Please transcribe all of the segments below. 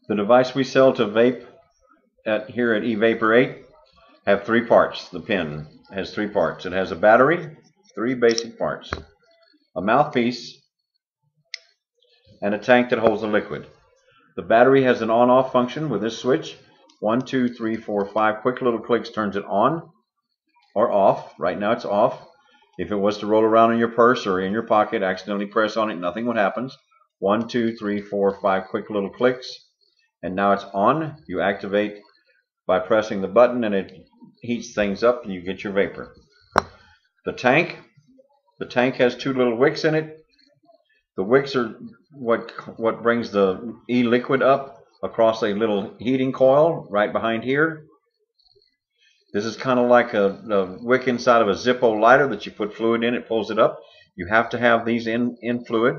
The device we sell to vape here at eVapor 8 have three parts. The pen has three parts. It has a battery, three basic parts, a mouthpiece, and a tank that holds the liquid. The battery has an on-off function with this switch. 1, 2, 3, 4, 5 quick little clicks turns it on or off. Right now it's off. If it was to roll around in your purse or in your pocket, accidentally press on it, nothing would happen. 1, 2, 3, 4, 5 quick little clicks, and now it's on. You activate by pressing the button, and it heats things up, and you get your vapor. The tank has two little wicks in it. The wicks are what brings the e-liquid up across a little heating coil right behind here. This is kind of like a wick inside of a Zippo lighter that you put fluid in. It pulls it up. You have to have these in fluid.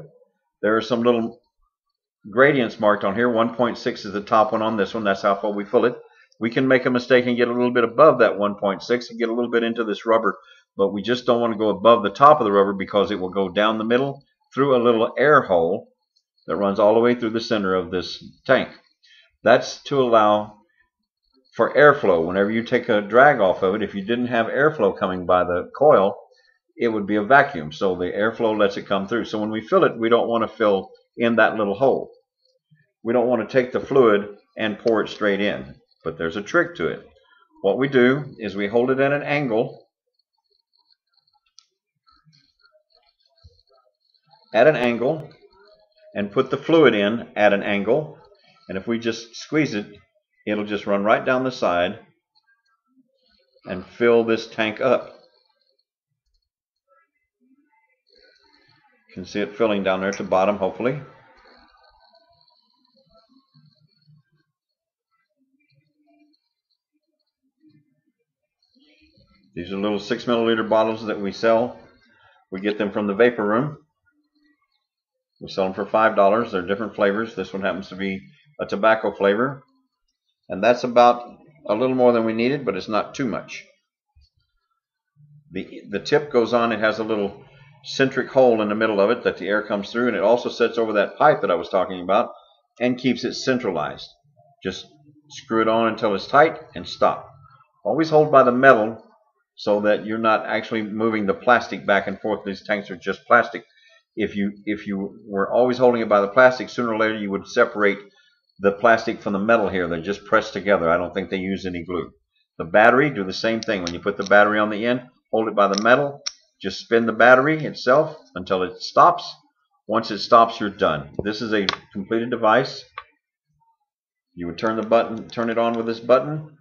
There are some little gradients marked on here. 1.6 is the top one on this one. That's how full we fill it. We can make a mistake and get a little bit above that 1.6 and get a little bit into this rubber, but we just don't want to go above the top of the rubber because it will go down the middle through a little air hole that runs all the way through the center of this tank. That's to allow for airflow. Whenever you take a drag off of it, if you didn't have airflow coming by the coil, it would be a vacuum. So the airflow lets it come through. So when we fill it, we don't want to fill in that little hole. We don't want to take the fluid and pour it straight in. But there's a trick to it. What we do is we hold it at an angle, and put the fluid in at an angle, and if we just squeeze it, it'll just run right down the side and fill this tank up. You can see it filling down there at the bottom, hopefully. These are little 6 milliliter bottles that we sell. We get them from the Vapor Room. We sell them for $5. They're different flavors. This one happens to be a tobacco flavor. And that's about a little more than we needed, but it's not too much. The tip goes on. It has a little centric hole in the middle of it that the air comes through, and it also sits over that pipe that I was talking about and keeps it centralized. Just screw it on until it's tight and stop. Always hold by the metal so that you're not actually moving the plastic back and forth. These tanks are just plastic. If you were always holding it by the plastic, sooner or later you would separate the plastic from the metal here. They're just pressed together. I don't think they use any glue. The battery, do the same thing. When you put the battery on the end, hold it by the metal. Just spin the battery itself until it stops. Once it stops, you're done. This is a completed device. You would turn it on with this button.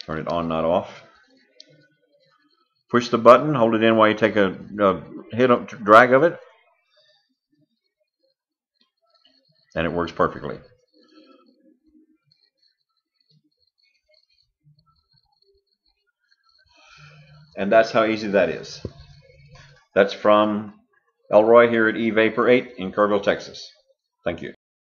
Turn it on, not off. Push the button, hold it in while you take a drag of it, and it works perfectly. And that's how easy that is. That's from Elroy here at eVapor 8 in Kerrville, Texas. Thank you.